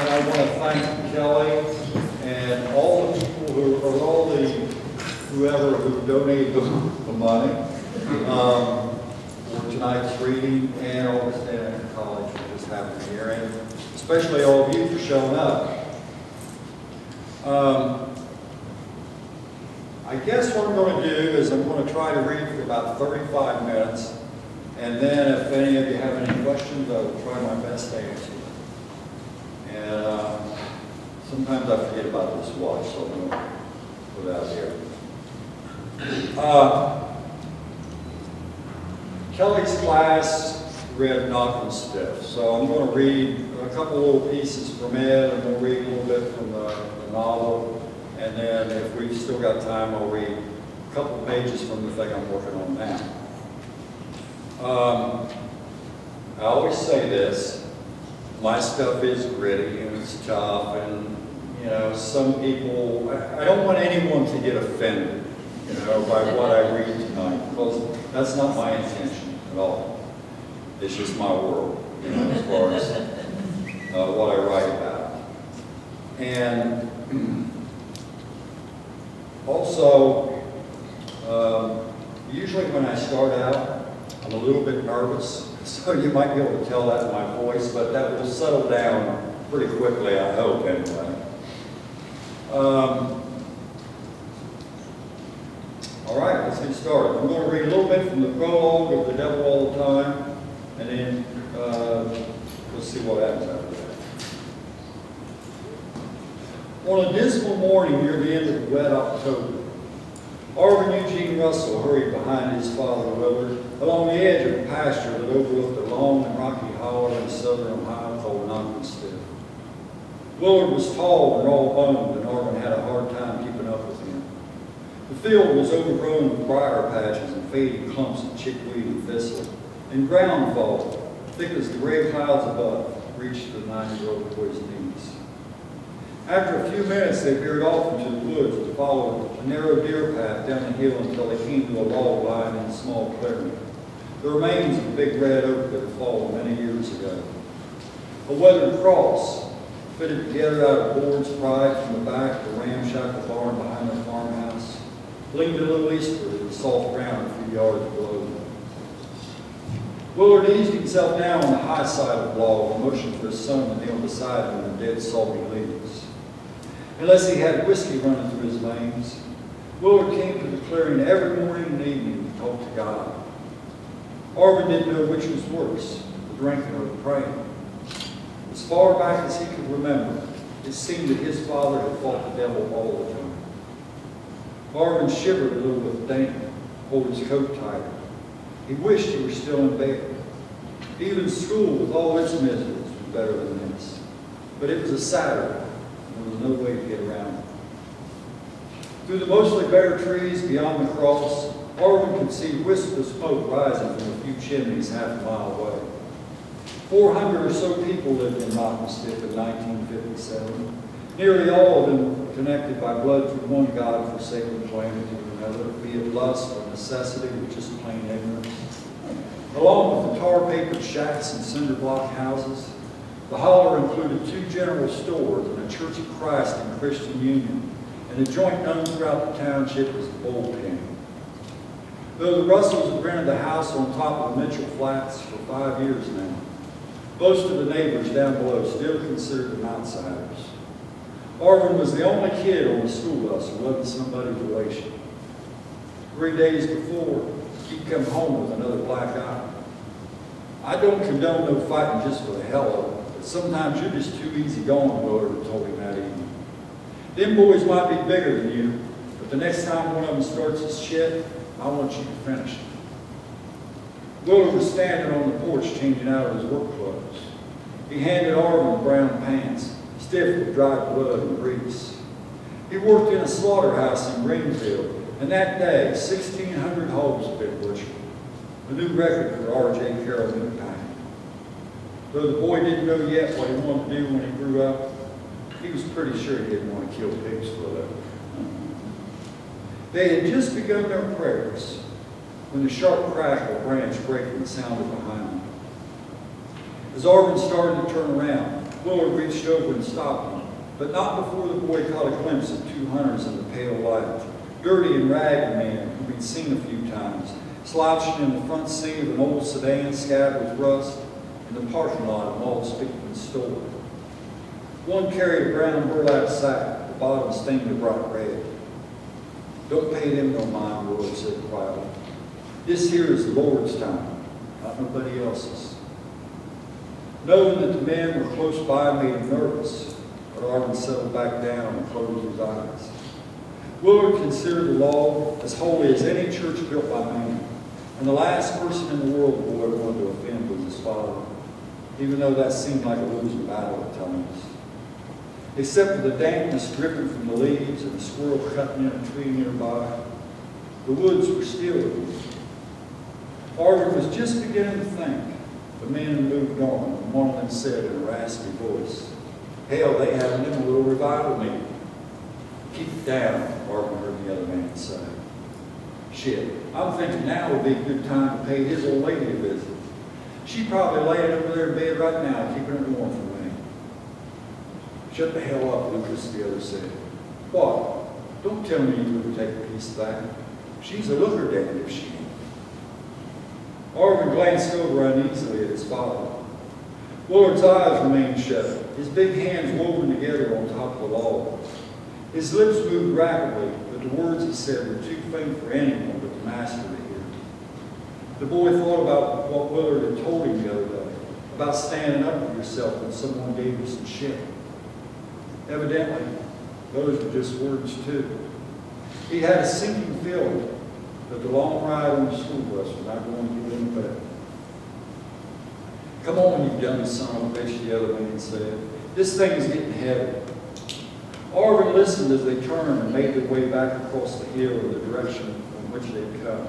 And I want to thank Kelly and all the people whoever who donated the money for tonight's reading, and Augustana College for just having me here, and especially all of you for showing up. I guess what I'm going to do is I'm going to try to read for about 35 minutes, and then if any of you have any questions, I will try my best to answer. And sometimes I forget about this watch, so I'm going to put it out here. Kelly's class read Knockemstiff, so I'm going to read a couple little pieces from it, and we'll read a little bit from the novel, and then if we've still got time, I'll read a couple pages from the thing I'm working on now. I always say this, my stuff is gritty and it's tough, and you know, some people, I don't want anyone to get offended, you know, by what I read tonight, because that's not my intention at all. It's just my world, you know, as far as what I write about. And also, usually when I start out, I'm a little bit nervous, so you might be able to tell that in my voice, but that will settle down pretty quickly, I hope, anyway. All right, let's get started. I'm going to read a little bit from the prologue of The Devil All the Time, and then we'll see what happens after that. On a dismal morning near the end of wet October, Arvin Eugene Russell hurried behind his father Willard along the edge of a pasture that overlooked a long and rocky hollow in southern Ohio called Knockemstiff. Willard was tall and raw-boned, and Arvin had a hard time keeping up with him. The field was overgrown with briar patches and fading clumps of chickweed and thistle, and ground fall, thick as the gray clouds above, reached the 9-year-old boy's knees. After a few minutes, they veered off into the woods and followed a narrow deer path down the hill until they came to a log line in a small clearing, the remains of a big red oak that had fallen many years ago. A weathered cross, fitted together out of boards pried from the back of the ramshackle barn behind their farmhouse, leaned a little eastward in the soft ground a few yards below them. Willard eased himself down on the high side of the log and motioned for his son to kneel beside him in the dead salty leaves. Unless he had whiskey running through his veins, Willard came to the clearing every morning and evening to talk to God. Arvin didn't know which was worse, the drinking or the praying. As far back as he could remember, it seemed that his father had fought the devil all the time. Arvin shivered a little with damp, pulled his coat tighter. He wished he were still in bed. Even school, with all its miseries, was better than this. But it was a Saturday, and there was no way to get around it. Through the mostly bare trees beyond the cross, Arvin could see wisps of smoke rising from a few chimneys half a mile away. 400 or so people lived in Knockemstiff in 1957, nearly all of them connected by blood through one God-forsaken calamity to another, be it lust or necessity or just plain ignorance. Along with the tar-papered shacks and cinder-block houses, the holler included 2 general stores and a Church of Christ and Christian Union, and a joint known throughout the township as the Bullpen. Though the Russells had rented the house on top of Mitchell Flats for 5 years now, most of the neighbors down below still considered them outsiders. Arvin was the only kid on the school bus who wasn't somebody's relation. 3 days before, he'd come home with another black eye. I don't condone no fighting just for the hell of it, but sometimes you're just too easy going, Willard told him that evening. Them boys might be bigger than you, but the next time one of them starts his shit, I want you to finish it. Willard was standing on the porch changing out of his work clothes. He handed Arvin brown pants, stiff with dried blood and grease. He worked in a slaughterhouse in Greenfield, and that day, 1,600 hogs had been butchered, a new record for R.J. Carroll in the pack. Though the boy didn't know yet what he wanted to do when he grew up, he was pretty sure he didn't want to kill pigs for a living. They had just begun their prayers when the sharp crack of a branch breaking sounded behind them. As Arvin started to turn around, Willard reached over and stopped him, but not before the boy caught a glimpse of two hunters in the pale light, dirty and ragged men whom he'd seen a few times, slouching in the front seat of an old sedan scabbed with rust in the parking lot of Maul's Stickman's store. One carried a brown burlap sack, the bottom stained a bright red. "Don't pay them no mind," Willard said quietly. "This here is the Lord's time, not nobody else's." Knowing that the men were close by made him nervous, but Arvin settled back down and closed his eyes. Willard considered the law as holy as any church built by man, and the last person in the world the boy wanted to offend was his father, even though that seemed like a losing battle at times. Except for the dampness dripping from the leaves and a squirrel cutting in a tree nearby, the woods were still again. Arvin was just beginning to think. The men moved on, and one of them said in a raspy voice, "Hell, they having them a little revival meeting." "Keep it down," Arvin heard the other man say. "Shit, I'm thinking now would be a good time to pay his old lady a visit. She's probably laying over there in bed right now, keeping it warm for me." "Shut the hell up, Lucas," the other said. "What? Don't tell me you wouldn't take a piece of that. She's a looker damned if she ain't." Arvin glanced over uneasily at his father. Willard's eyes remained shut, his big hands woven together on top of the log. His lips moved rapidly, but the words he said were too faint for anyone but the master to hear. The boy thought about what Willard had told him the other day, about standing up for yourself when someone gave you some shit. Evidently, those were just words too. He had a sinking feeling that the long ride on the school bus was not going to get any better. "Come on, you dumb son of a bitch," the other man said. "This thing is getting heavy." Arvin listened as they turned and made their way back across the hill in the direction from which they'd come.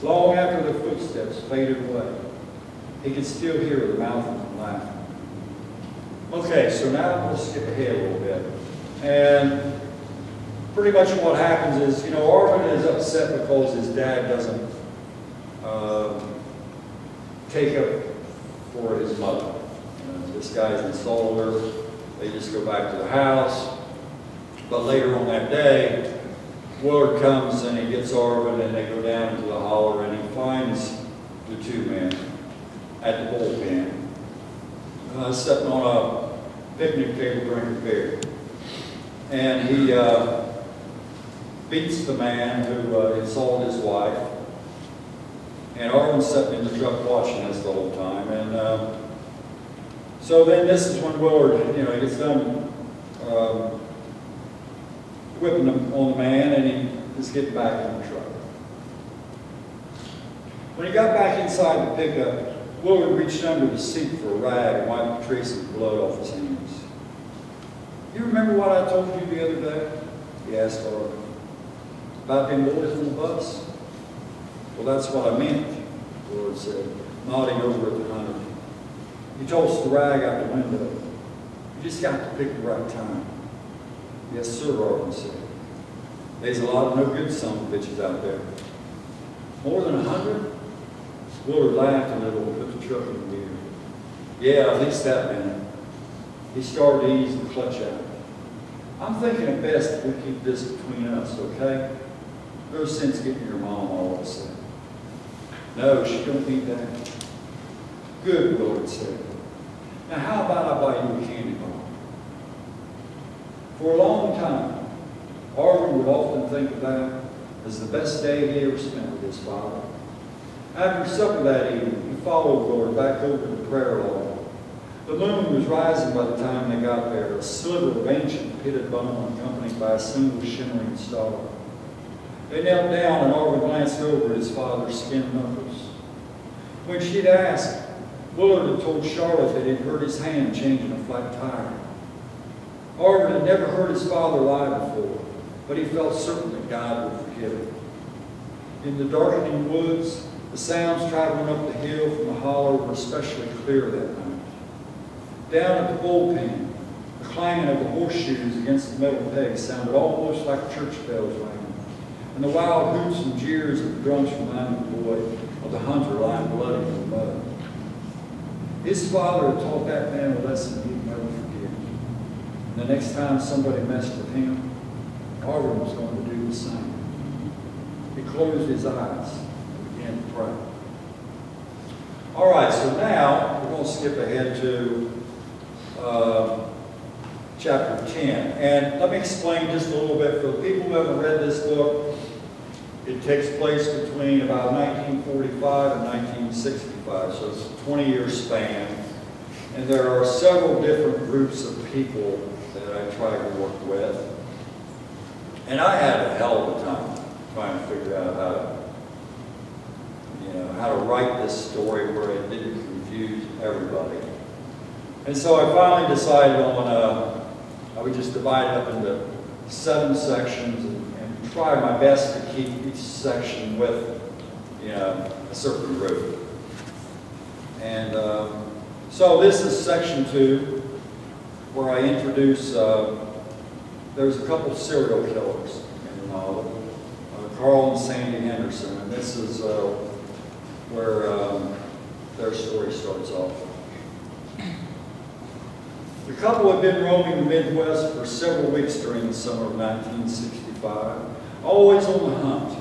Long after their footsteps faded away, he could still hear the mouth of them laughing. Okay, so now we'll skip ahead a little bit. And pretty much what happens is, Arvin is upset because his dad doesn't take up for his mother. This guy's installed her. They just go back to the house. But later on that day, Willard comes and he gets Arvin and they go down into the holler and he finds the two men at the bullpen sitting on a picnic table drinking beer. And he beats the man who insulted his wife. And Arvin's sitting in the truck watching this the whole time. And so then this is when Willard, he gets done whipping him on the man, and he is getting back in the truck. When he got back inside the pickup, Willard reached under the seat for a rag and wiped the trace of blood off his hands. "You remember what I told you the other day?" he asked Arvin. "About them boys on the bus?" "Well, that's what I meant," Willard said, nodding over at the hunter. He tossed the rag out the window. "You just got to pick the right time." "Yes, sir," Arvin said. "There's a lot of no good son of bitches out there." "More than 100? Willard laughed a little and put the truck in gear. "Yeah, at least that many." He started to ease the clutch out. "I'm thinking it best if we keep this between us, okay? No sense getting your mom all of a sudden." "No, she don't need that." "Good," Willard said. "Now how about I buy you a candy bar?" For a long time, Arvin would often think of that as the best day he ever spent with his father. After supper that evening, he followed Willard back over to the prayer lawn. The moon was rising by the time they got there, a sliver of ancient pitted bone accompanied by a single shimmering star. They knelt down and Arvin glanced over at his father's skinned knuckles. When she'd asked, Willard had told Charlotte that he'd hurt his hand changing a flat tire. Arvin had never heard his father lie before, but he felt certain that God would forgive him. In the darkening woods, the sounds traveling up the hill from the hollow were especially clear that night. Down at the bullpen, the clanging of the horseshoes against the metal pegs sounded almost like church bells ringing, and the wild hoots and jeers of the drums reminded the boy of the hunter lying bloody in the mud. His father had taught that man a lesson he'd never forget. And the next time somebody messed with him, Harvard was going to do the same. He closed his eyes and began to pray. All right, so now we're going to skip ahead to chapter 10. And let me explain just a little bit for the people who haven't read this book. It takes place between about 1945 and 1965, so it's a 20-year span. And there are several different groups of people that I tried to work with. And I had a hell of a time trying to figure out how to write this story where it didn't confuse everybody. And so I finally decided on, I would just divide it up into 7 sections and try my best to keep each section with, a certain group. And so this is section 2, where I introduce, there's a couple serial killers in the novel, Carl and Sandy Henderson, and this is where their story starts off. The couple had been roaming the Midwest for several weeks during the summer of 1965, always on the hunt.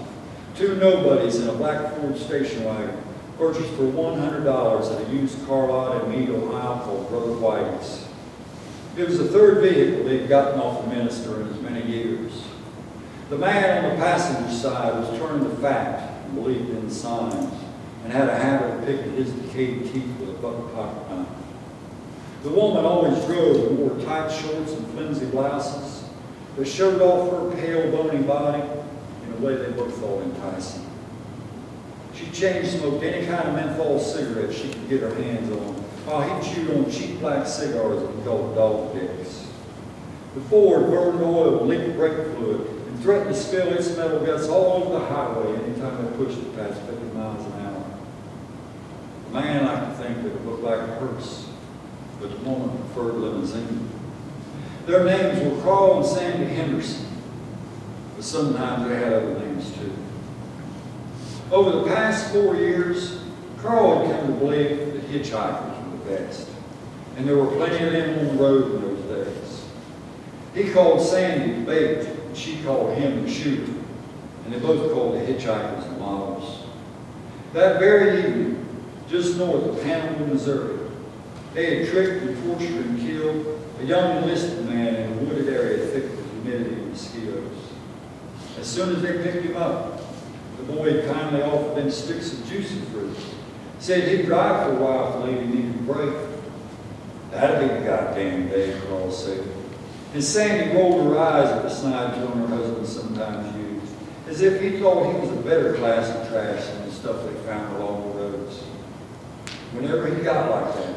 2 nobodies in a black Ford station wagon purchased for $100 at a used car lot in Meade, Ohio called Brother Whitey's. It was the 3rd vehicle they'd gotten off the minister in as many years. The man on the passenger side was turned to fact and believed in signs and had a habit of picking his decayed teeth with a bucket pocket knife. The woman always drove and wore tight shorts and flimsy blouses that showed off her pale, bony body in a way they both thought enticing. She chain smoked any kind of menthol cigarette she could get her hands on, while he chewed on cheap black cigars that he called dog dicks. The Ford burned oil and leaked brake fluid and threatened to spill its metal guts all over the highway anytime they pushed it past 50 miles an hour. The man liked to think that it looked like a hearse, but the woman preferred limousine. Their names were Carl and Sandy Henderson, but sometimes they had other names too. Over the past 4 years, Carl had come to believe that hitchhikers were the best, and there were plenty of them on the road in those days. He called Sandy the bait, and she called him the shooter, and they both called the hitchhikers the models. That very evening, just north of Hannibal, Missouri, they had tricked and tortured and killed a young enlisted man in a wooded area thick with humidity and mosquitoes. As soon as they picked him up, the boy kindly offered them sticks of juicy fruit. Said he'd drive for a while if the lady needed a break. That'd be the goddamn day, Carl said. And Sandy rolled her eyes at the snide tone her husband sometimes used, as if he thought he was a better class of trash than the stuff they found along the roads. Whenever he got like that,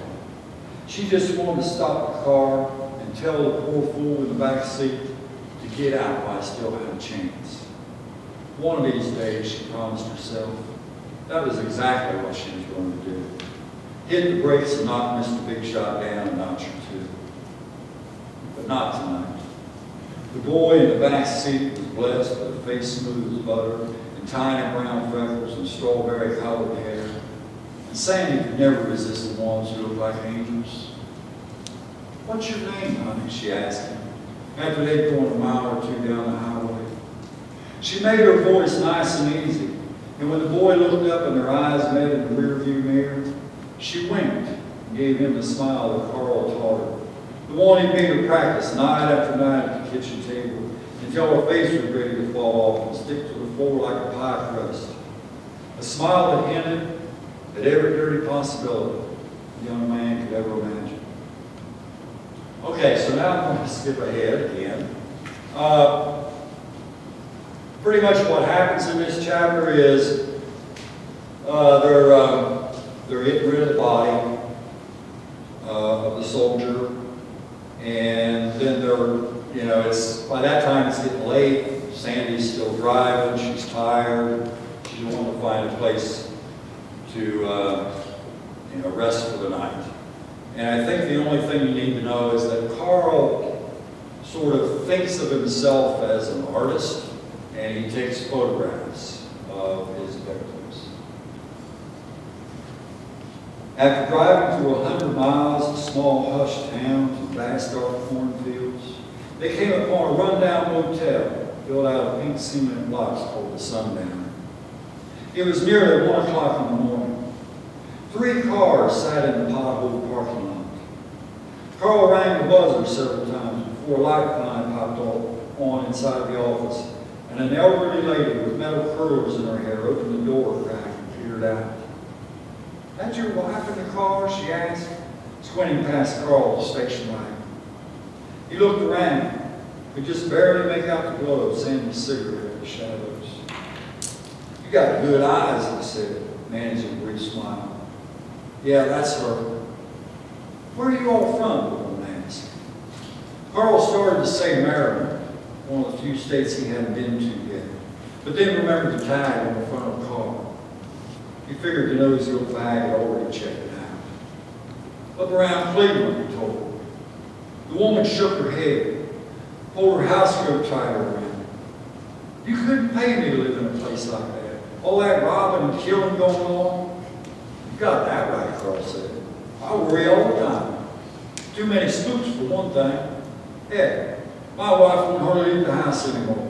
she just wanted to stop the car and tell the poor fool in the back seat to get out while I still had a chance. One of these days, she promised herself, that was exactly what she was going to do. Hit the brakes and knock Mr. Big Shot down a notch or 2. But not tonight. The boy in the back seat was blessed with a face smooth as butter and tiny brown freckles and strawberry colored hair. And Sandy could never resist the ones who looked like angels. What's your name, honey? She asked him, after they'd gone a mile or 2 down the highway. She made her voice nice and easy, and when the boy looked up and their eyes met in the rearview mirror, she winked and gave him the smile that Carl taught her, the one he made her practice night after night at the kitchen table until her face was ready to fall off and stick to the floor like a pie crust. A smile that hinted at every dirty possibility a young man could ever imagine. Okay, so now I'm going to skip ahead again. Pretty much what happens in this chapter is they're getting rid of the body of the soldier, and then it's by that time it's getting late. Sandy's still driving. She's tired. She wants to find a place to rest for the night. And I think the only thing you need to know is that Carl sort of thinks of himself as an artist, and he takes photographs of his victims. After driving through 100 miles of small hushed towns and vast dark cornfields, they came upon a rundown motel built out of pink cement blocks called the Sundowner. It was nearly 1 o'clock in the morning. 3 cars sat in the potholed parking lot. Carl rang the buzzer several times before a lifeline popped on inside the office, and an elderly lady with metal curls in her hair opened the door crack and peered out. "That your wife in the car?" she asked, squinting past Carl to station wagon. He looked around, could just barely make out the glow of Sandy's cigarette in the shadows. "You got good eyes," he said, managing a brief smile. "Yeah, that's her." "Where are you all from?" the woman asked. Carl started to say Maryland, one of the few states he hadn't been to yet, but then remembered the tag on the front of the car. He figured the nosy old bag had already checked it out. "Up around Cleveland," he told her. The woman shook her head, pulled her housecoat tighter around. "You couldn't pay me to live in a place like that. All that robbing and killing going on." "You got that right," Carl said. "I worry all the time. Too many spooks for one thing. Heck, my wife won't hardly leave the house anymore."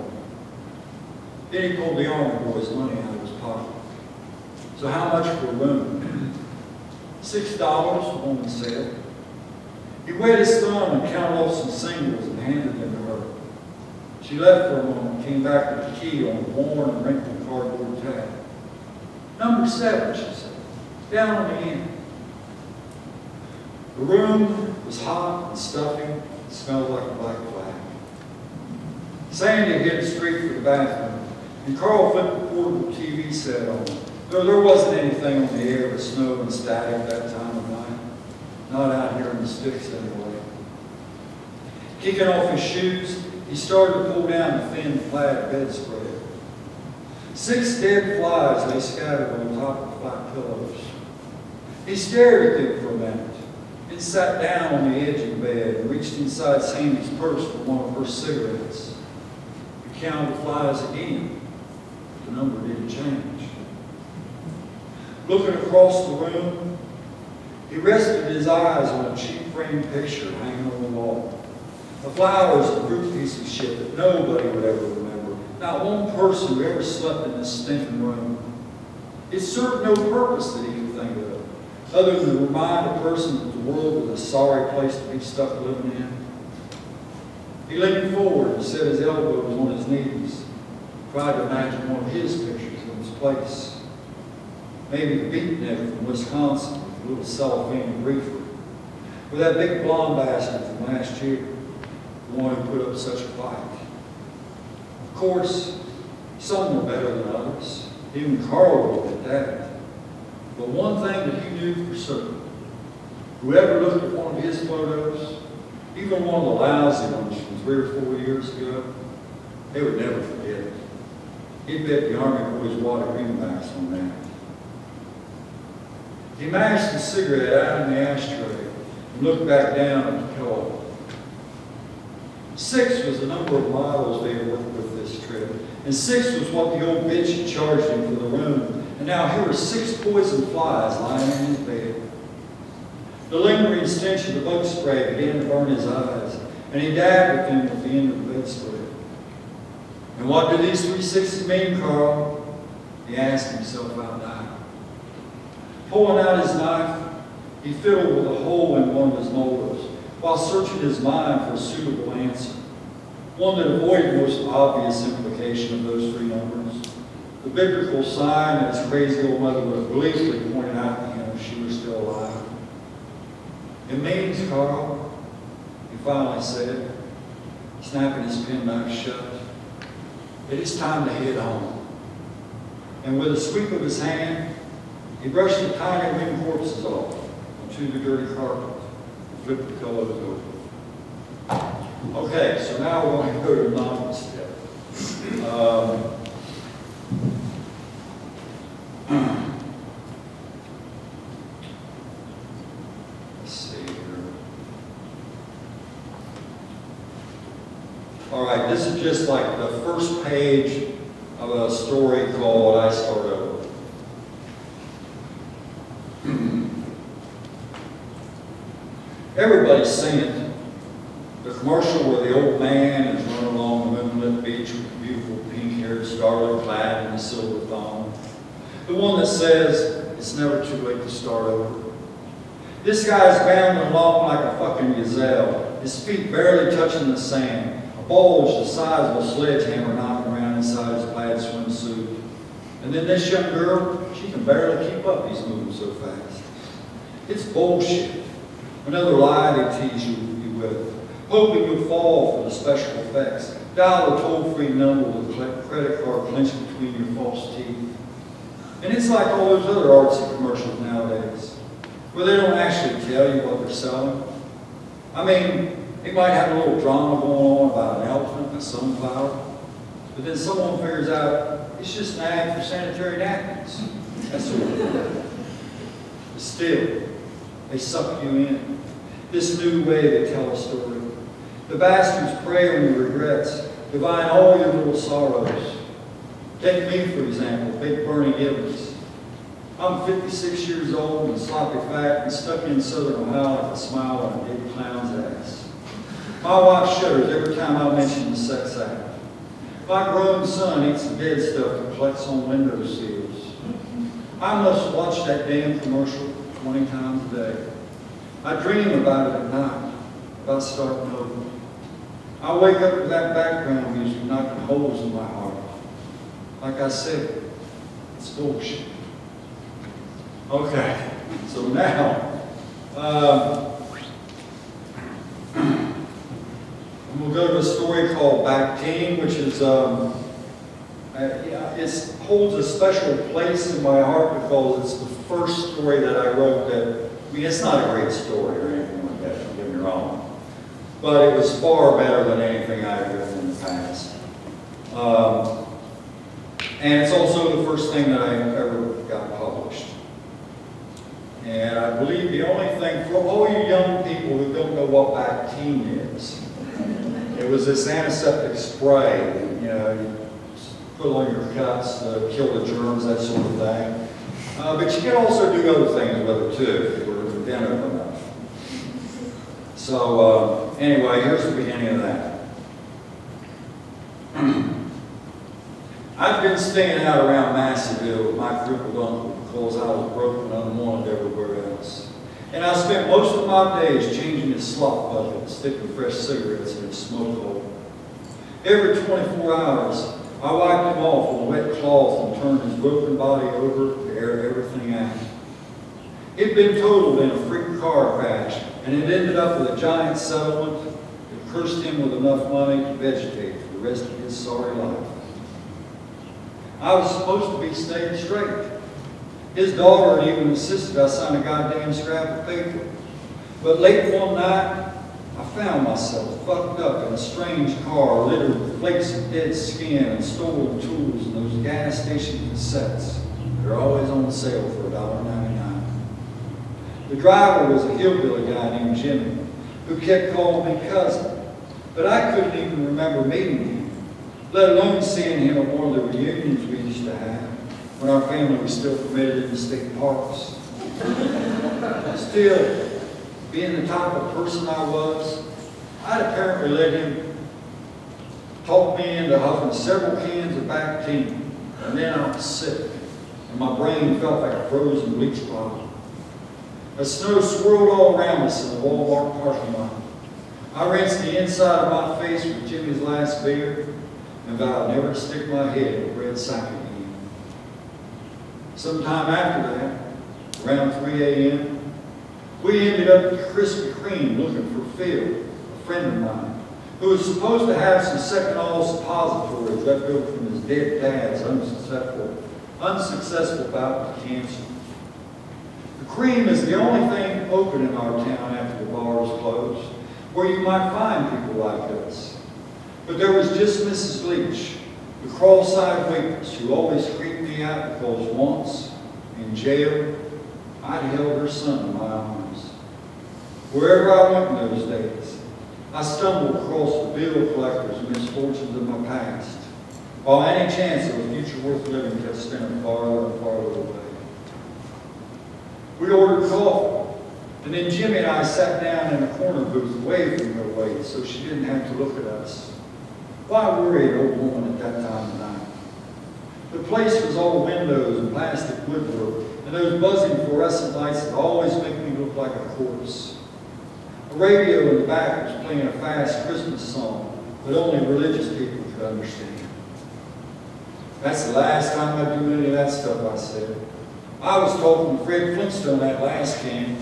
Then he pulled the army boy's money out of his pocket. "So how much for a room?" $6, the woman said. He wet his thumb and counted off some singles and handed them to her. She left for a moment and came back with the key on a worn and wrinkled cardboard tag. "Number 7, she said, "down on the end." The room was hot and stuffy and smelled like a black flag. Sandy hid straight for the bathroom, and Carl flipped the portable TV set on. Though there wasn't anything on the air but snow and static that time of night. Not out here in the sticks anyway. Kicking off his shoes, he started to pull down the thin plaid bedspread. 6 dead flies lay scattered on top of the flat pillows. He stared at them for a minute, then sat down on the edge of the bed and reached inside Sandy's purse for one of her cigarettes. He counted the flies again. The number didn't change. Looking across the room, he rested his eyes on a cheap framed picture hanging on the wall. The flowers and fruit pieces ship that nobody would ever remember. Not one person who ever slept in this stinking room. It served no purpose that he could think of, other than to remind a person that the world was a sorry place to be stuck living in. He leaned forward and set his elbows on his knees, tried to imagine one of his pictures in his place. Maybe the beatnik from Wisconsin with a little cellophane briefer, with that big blonde bastard from last year, the one who put up such a fight. Of course, some were better than others. Even Carl looked at that. But one thing that he knew for certain, whoever looked at one of his photos, even one of the lousy ones from 3 or 4 years ago, they would never forget it. He'd bet the Army boys water greenbacks on that. He mashed the cigarette out in the ashtray and looked back down at the pillow. 6 was the number of models they had worked with this trip, and 6 was what the old bitch had charged him for the room. And now here were 6 poison flies lying in his bed. The lingering stench of the bug spray began to burn his eyes, and he dabbed at them with the end of the bedspread. "And what do these 3 6s mean, Carl?" he asked himself out loud. Pulling out his knife, he fiddled with a hole in one of his molars, while searching his mind for a suitable answer. One that avoided the most obvious implication of those 3 numbers. The biblical sign that his crazy old mother would have gleefully pointed out to him if she were still alive. "It means, Carl," he finally said, snapping his penknife shut, "it is time to head home." And with a sweep of his hand, he brushed the tiny winged corpses off onto the dirty carpet and flipped the pillows over. Okay, so now we're going to go to Knockemstiff. Let's see here. All right, this is just like the first page of a story called I Start Over. Everybody's seen it. The commercial where the old man is running along the moonlit beach with the beautiful pink-haired starlet clad in a silver thong. The one that says, it's never too late to start over. This guy's bounding along like a fucking gazelle, his feet barely touching the sand, a bulge the size of a sledgehammer knocking around inside his plaid swimsuit. And then this young girl, she can barely keep up, he's moving so fast. It's bullshit. Another lie they tease you with, hoping you'll fall for the special effects. Dial a toll-free number with a credit card clenched between your false teeth. And it's like all those other artsy commercials nowadays, where they don't actually tell you what they're selling. I mean, they might have a little drama going on about an elephant, a sunflower, but then someone figures out it's just an ad for sanitary napkins. That's what it is. But still, they suck you in. This new way they tell a story. The bastards prey on your regrets, divine all your little sorrows. Take me, for example, Big Bernie Gibbons. I'm 56 years old and sloppy fat and stuck in Southern Ohio like a smile on a big clown's ass. My wife shudders every time I mention the sex act. My grown son eats the dead stuff that collects on window sills. I must watch that damn commercial 20 times a day. I dream about it at night, about starting over. I wake up with that background music knocking holes in my heart. Like I said, it's bullshit. Okay, so now, we'll go to a story called Back Teen, which is, it holds a special place in my heart because it's the first story that I wrote that, I mean, it's not a great story or anything like that, don't get me wrong, but it was far better than anything I've written in the past. And it's also the first thing that I ever got published. And I believe the only thing, for all you young people who don't know what Bactine is, it was this antiseptic spray, you know, you put on your cuts to kill the germs, that sort of thing. But you can also do other things with it too, if you were inventive enough. So anyway, here's the beginning of that. I've been staying out around Masseyville with my crippled uncle because I was broke and unwanted everywhere else. And I spent most of my days changing his slop bucket, sticking fresh cigarettes in his smoke hole. Every 24 hours, I wiped him off with a wet cloth and turned his broken body over to air everything out. He'd been totaled in a freak car crash, and it ended up with a giant settlement that cursed him with enough money to vegetate for the rest of his sorry life. I was supposed to be staying straight. His daughter had even insisted I sign a goddamn scrap of paper. But late one night, I found myself fucked up in a strange car littered with flakes of dead skin and stolen tools and those gas station cassettes that are always on sale for $1.99. The driver was a hillbilly guy named Jimmy who kept calling me cousin, but I couldn't even remember meeting him, let alone seeing him at one of the reunions we used to have when our family was still permitted in the state parks. Still, being the type of person I was, I'd apparently let him talk me into huffing several cans of Bactine, and then I was sick, and my brain felt like a frozen bleach bottle. As snow swirled all around us in the Boulevard parking lot, I rinsed the inside of my face with Jimmy's last beer and vowed never to stick my head in a red sack again. Sometime after that, around 3 a.m., we ended up at Krispy Kreme looking for Phil, a friend of mine, who was supposed to have some second-all suppositories left over from his dead dad's unsuccessful bout with cancer. The Cream is the only thing open in our town after the bars closed, where you might find people like us. But there was just Mrs. Leach, the cross-eyed waitress who always creeped me out because once, in jail, I'd held her son in my arms. Wherever I went in those days, I stumbled across the bill collectors and misfortunes of my past, while any chance of a future worth living kept spinning farther and farther away. We ordered coffee, And then Jimmy and I sat down in a corner booth away from her waist so she didn't have to look at us. Why worry an old woman at that time of night? The place was all windows and plastic woodwork, and those buzzing fluorescent lights that always make me look like a corpse. A radio in the back was playing a fast Christmas song that only religious people could understand. That's the last time I do any of that stuff, I said. I was talking to Fred Flintstone that last camp.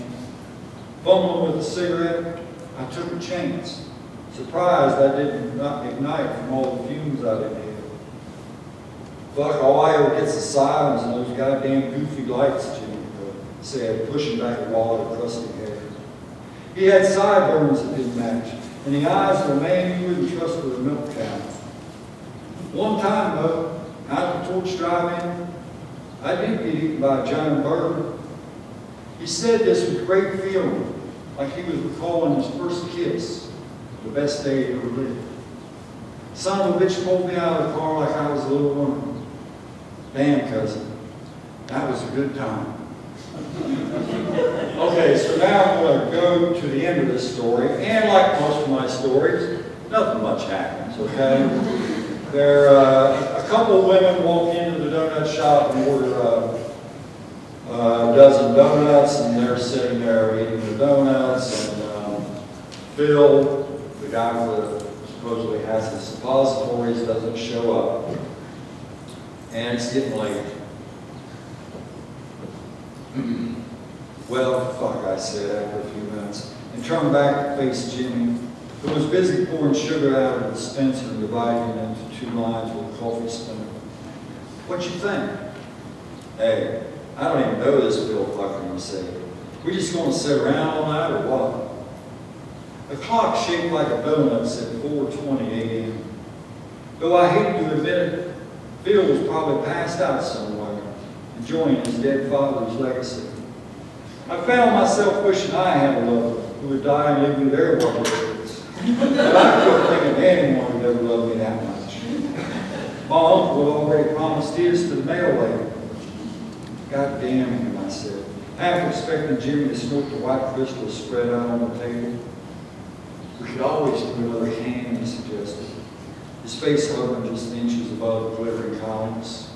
Fumbling with a cigarette, I took a chance. Surprised I didn't ignite from all the fumes I did. Fuck, all I ever gets is sirens and those goddamn goofy lights, Jimmy said, pushing back a wad of crusty hair. He had sideburns that didn't match, and the eyes of a man you wouldn't trust with a milk cow. One time, though, out at the Torch Drive-In, I did get eaten by a giant bird. He said this with great feeling, like he was recalling his first kiss, the best day he ever lived. Son of a bitch pulled me out of the car like I was a little woman. Damn, cousin, that was a good time. Okay, so now I'm going to go to the end of this story, and like most of my stories, nothing much happens, okay? A couple of women walk into the donut shop and order a dozen donuts, and they're sitting there eating the donuts, and Phil, the guy who supposedly has the suppositories, doesn't show up. And it's getting late. Well, fuck, I said after a few minutes, and turned back to face Jimmy, who was busy pouring sugar out of the dispenser and dividing it into two lines with a coffee spoon. What you think? Hey, I don't even know this Bill fucker, he said. We just gonna sit around all night or what? The clock shaped like a donut said 4:20 a.m. Though I hate to admit it, Phil was probably passed out somewhere, enjoying his dead father's legacy. I found myself wishing I had a lover who would die and leave me their words. But I couldn't think of anyone who'd ever loved me that much. My uncle had already promised his to the mail lady. God damn him, I said, half expecting Jimmy to snort the white crystals spread out on the table. We could always do another hand, he suggested, his face hovering just inches above the glittering columns.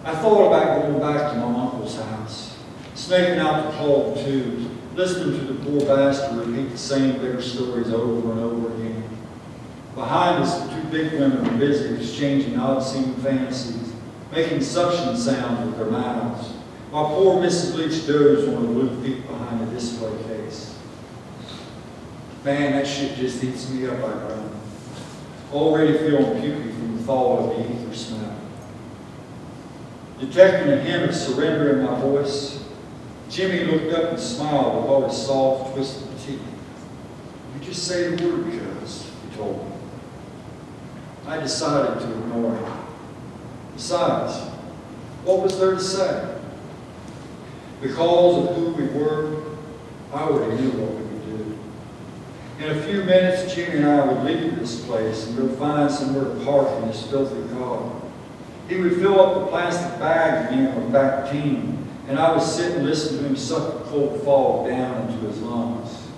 I thought about going back to my uncle's house, snaking out the clogged tubes, listening to the poor bastard repeat the same bitter stories over and over again. Behind us, the two big women were busy exchanging odd-seeming fantasies, making suction sounds with their mouths, while poor Mrs. Leach dozed on the blue feet behind the display case. Man, that shit just eats me up, I groaned, already feeling pukey from the thought of the ether smell. Detecting a hint of surrender in my voice, Jimmy looked up and smiled with all his soft, twisted teeth. You just say the word, cuz, he told me. I decided to ignore him. Besides, what was there to say? Because of who we were, I already knew what we would do. In a few minutes, Jimmy and I would leave this place and go find somewhere to park in his filthy car. He would fill up the plastic bag again with Bactine, and I would sit and listen to him suck the cold fog down into his lungs.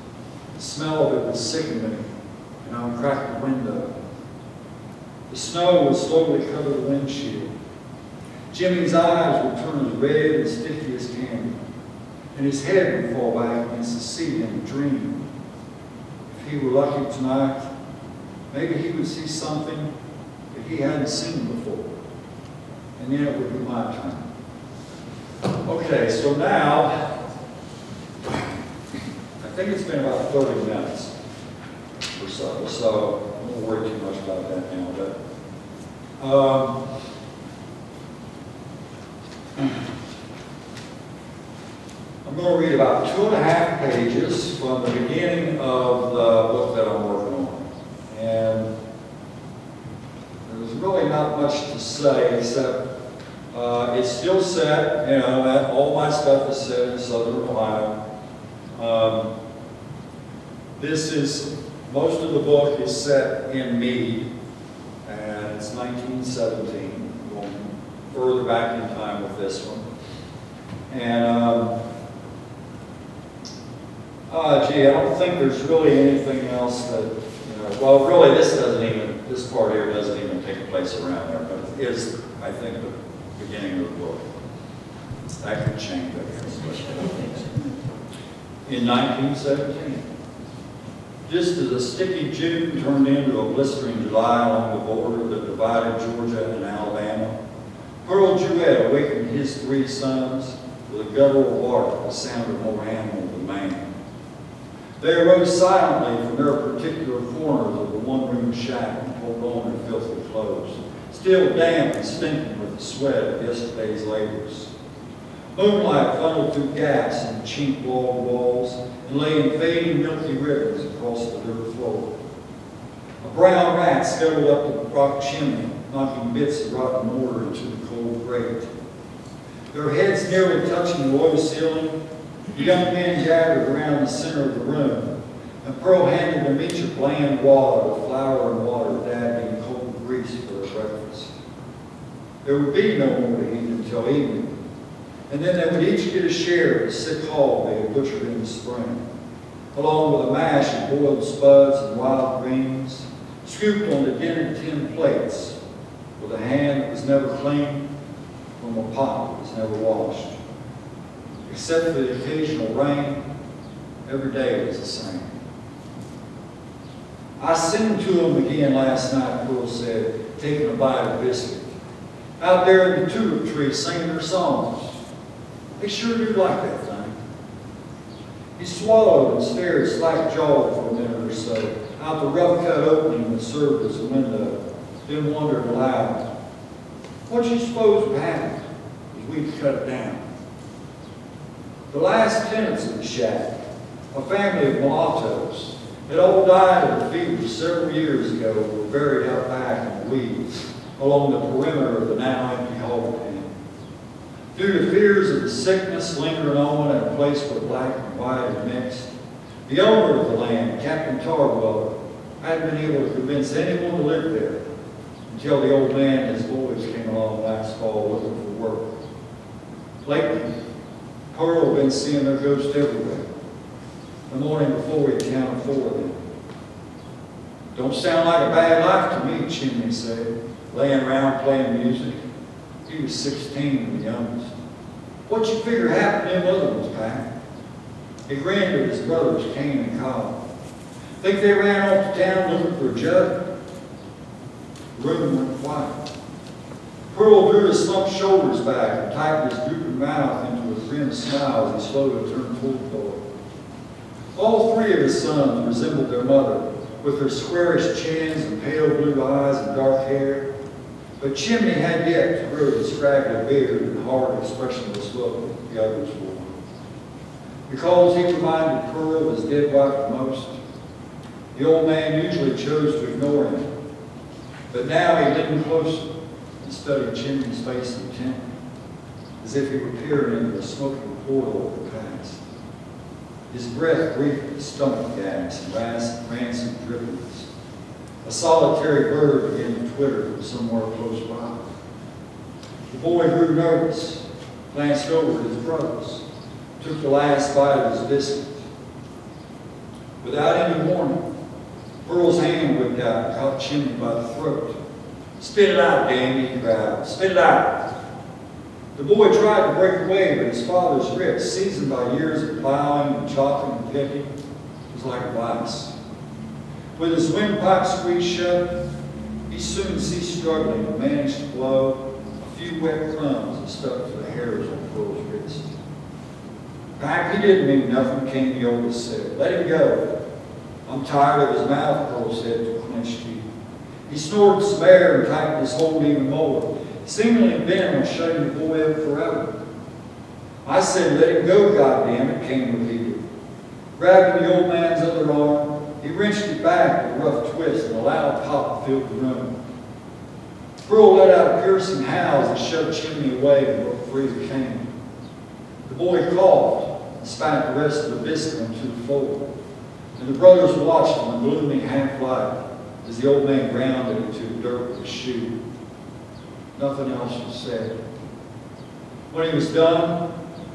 The smell of it would sicken me, and I would crack the window. The snow would slowly cover the windshield. Jimmy's eyes would turn as red and sticky as candy, and his head would fall back against the seat in a dream. If he were lucky tonight, maybe he would see something that he hadn't seen before, and then it would be my turn. Okay, so now, I think it's been about 30 minutes or so I won't worry too much about that now, but I'm going to read about 2.5 pages from the beginning of the book that I'm working on. And there's really not much to say except it's still set, you know, all my stuff is set in Southern Ohio. Most of the book is set in Meade, and it's 1917, going further back in time with this one. And Gee, I don't think there's really anything else that, well, really this part here doesn't even take place around there, but it is, I think, the beginning of the book. That could change, I guess. In 1917, just as a sticky June turned into a blistering July along the border that divided Georgia and Alabama, Pearl Jewett awakened his 3 sons with a guttural bark that sounded more animal than man. They arose silently from their particular corners of the one-room shack and pulled on their filthy clothes, still damp and stinking with the sweat of yesterday's labors. Moonlight funneled through gaps in the chink walled walls and lay in fading milky ribbons across the dirt floor. A brown rat scuttled up the rock chimney, knocking bits of rotten mortar into the cold grate. Their heads nearly touching the low ceiling, the young men gathered around the center of the room, and Pearl handed them each a bland wad of flour and water dabbed in cold grease for their breakfast. There would be no more to eat until evening, and then they would each get a share of the sick hog they had butchered in the spring, along with a mash of boiled spuds and wild greens, scooped onto dinner tin plates, with a hand that was never clean from a pot that was never washed. Except for the occasional rain, every day was the same. I sent to them again last night, Pearl said, taking a bite of biscuit. Out there in the tulip tree singing their songs. They sure do like that thing. He swallowed and stared slack-jawed for a minute or so, out the rough-cut opening that served as a window, then wondered aloud, what do you suppose would happen as we cut it down? The last tenants of the shack, a family of mulattoes, had all died of the fever several years ago and were buried out back in the weeds along the perimeter of the now empty hog pen. Due to fears of the sickness lingering on in a place where black and white had mixed, the owner of the land, Captain Tarweller, hadn't been able to convince anyone to live there until the old man and his boys came along last fall looking for work. Lately, Pearl had been seeing their ghosts everywhere. The morning before he counted 4 of them. Don't sound like a bad life to me, Chimney said, laying around playing music. He was 16, the youngest. What you figure happened to them other ones, Pat? He grinned at his brothers, Kane and Colin. Think they ran off to town looking for a judge? The room went quiet. Pearl drew his slumped shoulders back and tightened his drooping mouth into a grim smile as he slowly turned toward the door. All 3 of his sons resembled their mother, with her squarish chins and pale blue eyes and dark hair. But Chimney had yet to grow the scraggly beard and hard, expressionless look that the others wore. Because he reminded Pearl of his dead wife the most, the old man usually chose to ignore him. But now he leaned closer and studied Chimney's face intently, as if he were peering into a smoking portal of the past. His breath breathed with stomach gas and rancid drippings. A solitary bird began to twitter from somewhere close by. The boy grew nervous, glanced over at his brothers, took the last bite of his biscuit. Without any warning, Pearl's hand whipped out and caught Chimney by the throat. "Spit it out, Dandy," he growled. "Spit it out." The boy tried to break away, but his father's grip, seasoned by years of plowing and chopping and picking, was like a vice. With his windpipe squeezed shut, he soon ceased struggling and managed to blow a few wet crumbs that stuck to the hairs on Pearl's wrist. "Pack, he didn't mean nothing," King the oldest said. "Let him go." "I'm tired of his mouth," Pearl said to clenched teeth. He snorted some air and tightened his hold even more, seemingly bent on shutting the boy up forever. "I said let him go, goddammit," King repeated. Grabbing the old man's other arm, he wrenched it back with a rough twist, and a loud pop filled the room. Pearl let out a piercing howl as he shoved Chimney away and broke free of King. The boy coughed and spat the rest of the biscuit onto the floor, and the brothers watched him in gloomy half-light as the old man ground it into the dirt with his shoe. Nothing else was said. When he was done,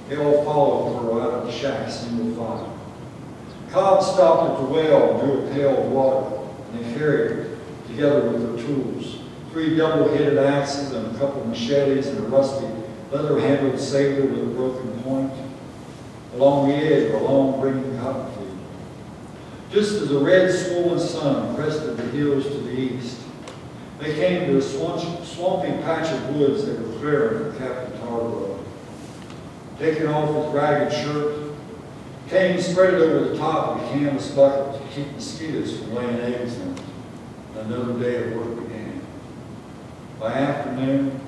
they all followed Pearl out of the shack single file. Cobb stopped at the well and drew a pail of water, and they carried, together with their tools, 3 double-headed axes and a couple of machetes and a rusty leather-handled saber with a broken point. Along the edge were a long green cotton field. Just as the red swollen sun crested the hills to the east, they came to a swampy patch of woods they were clearing for Captain Tarboro. Taking off his ragged shirt, Kane spread it over the top of a canvas bucket to keep mosquitoes from laying eggs in it. Another day of work began. By afternoon,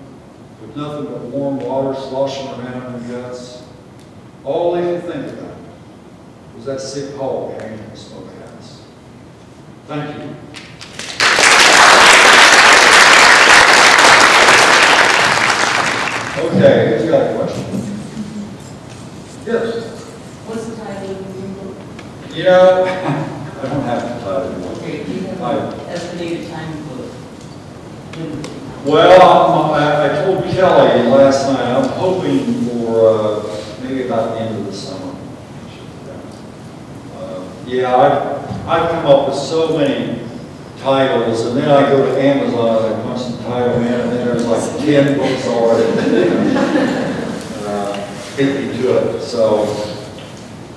with nothing but warm water sloshing around in their guts, all they could think about was that sick hog hanging in the smokehouse. Thank you. Okay, who's got a question? Yes? What's the title of your book? You know, I don't have the title. Okay, do you have an estimated time book? Well, I told Kelly last night, I'm hoping for maybe about the end of the summer. Yeah, I've come up with so many titles, and then I go to Amazon and I punch the title in, and then there's like 10 books already hit me to it. So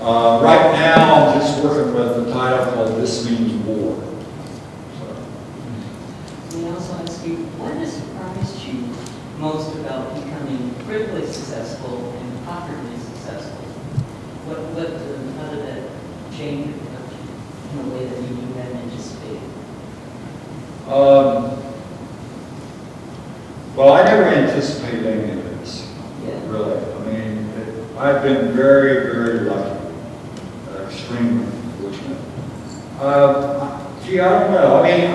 right now I'm just working with the title called This Means War. We also ask you, what has surprised you most about becoming critically successful and popularly successful? How did that change your production in a way that you hadn't anticipated? Well, I never anticipated any of this, really. I mean, I've been very, very lucky, extremely fortunate. Gee, I don't know. I mean,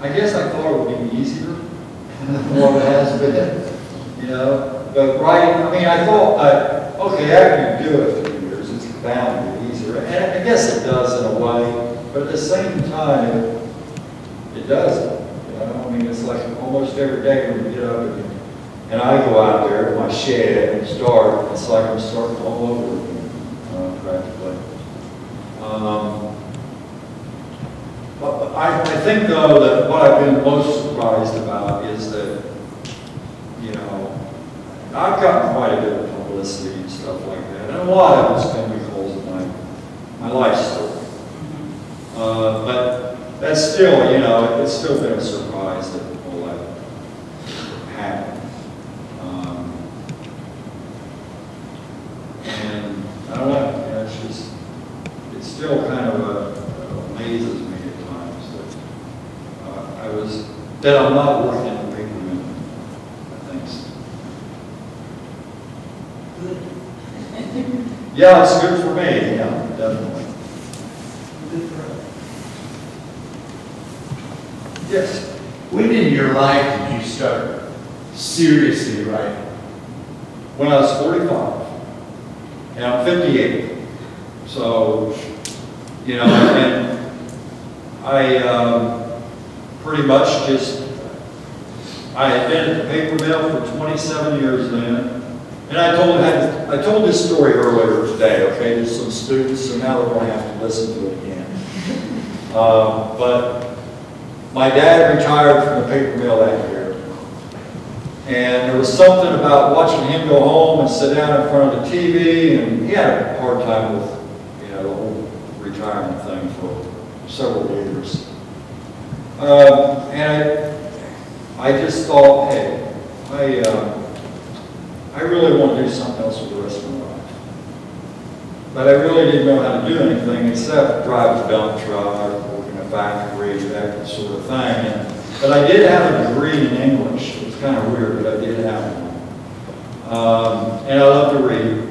I guess I thought it would be easier than what it has been, you know. But writing, I mean, I thought, okay, after you do it for years, it's bound to be easier. And I guess it does in a way, but at the same time, it doesn't. You know? I mean, it's like almost every day when you get up and I go out there to my shed and start, it's like I'm starting all over again, practically. But I think, though, that what I've been most surprised about is that, you know, I've gotten quite a bit of publicity and stuff like that, and a lot of it's been because of my life story. But that's still, you know, it's still been a surprise that all that happened. And I don't know, you know, it's just, it still kind of amazes me at times that that I'm not working in the paper mill. Thanks. Good. Yeah, it's good for me. Yeah, definitely. Good for us. Yes. When in your life did you start seriously writing? When I was 45, and I'm 58. So, you know, and I pretty much I had been at the paper mill for 27 years then. And I told this story earlier today, okay, to some students, so now they're going to have to listen to it again. But my dad retired from the paper mill that year. And there was something about watching him go home and sit down in front of the TV, and he had a hard time with, you know, the whole retirement thing for several years. And I just thought, hey, I really want to do something else with the rest of my life. But I really didn't know how to do anything except drive a dump truck, work in a factory, that sort of thing. But I did have a degree in English. It was kind of weird, but I did have one. And I love to read.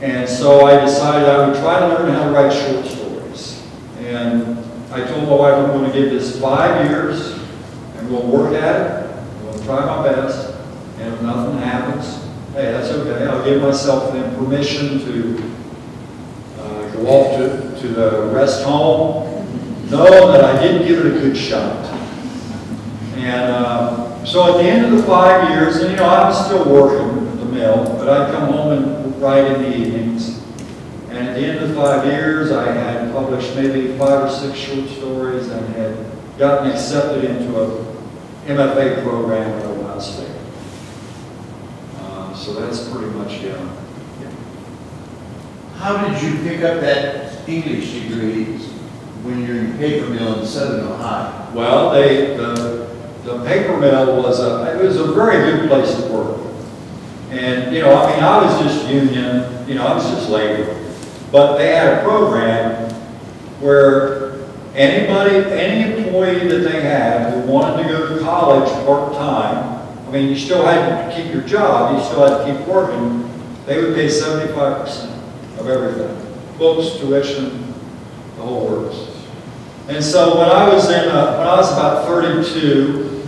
And so I decided I would try to learn how to write short stories. And I told my wife I'm going to give this 5 years, and we'll work at it. I'm going to try my best. And if nothing happens, hey, that's okay. I'll give myself then permission to go off to the rest home, know that I didn't give it a good shot. And so at the end of the 5 years, and you know, I was still working at the mill, but I'd come home and write in the evenings. And at the end of the 5 years, I had published maybe 5 or 6 short stories and had gotten accepted into a MFA program at Ohio State. So that's pretty much it. How did you pick up that English degree when you're in paper mill in Southern Ohio? Well, the paper mill was it was a very good place to work. And, you know, I mean, I was just union, you know, I was just labor. But they had a program where any employee that they had who wanted to go to college part-time, I mean, you still had to keep your job, you still had to keep working, they would pay 75% of everything. Books, tuition, the whole works. And so when I was about 32,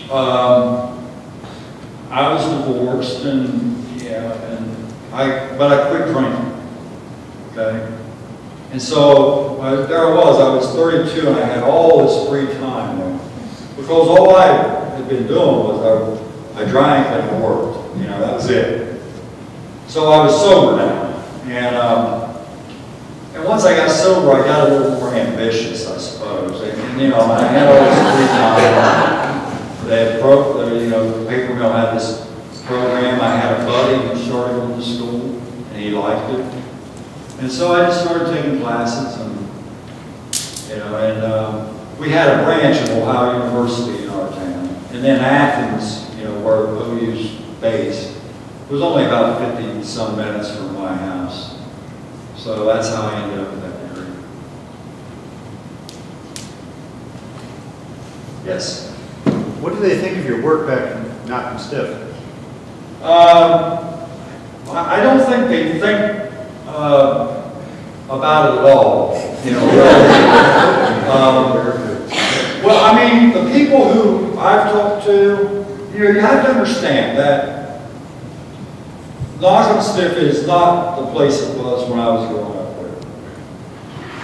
I was divorced and, yeah, but I quit drinking, okay? And so there I was 32 and I had all this free time now. Because all I had been doing was I drank and I worked, you know, that was it. So I was sober now. And once I got sober, I got a little more ambitious, I suppose. And you know, I had all this free time. You know, the paper mill had this program. I had a buddy who started going to school, and he liked it. And so I just started taking classes, and you know, and we had a branch of Ohio University in our town, and then Athens, you know, where OU's based, was only about 50-some minutes from my house. So that's how I ended up with that degree. Yes. What do they think of your work back in Knockemstiff? I don't think they think about it at all. You know, well, I mean, the people who I've talked to, you know, you have to understand that Knockemstiff is not the place it was when I was growing up there.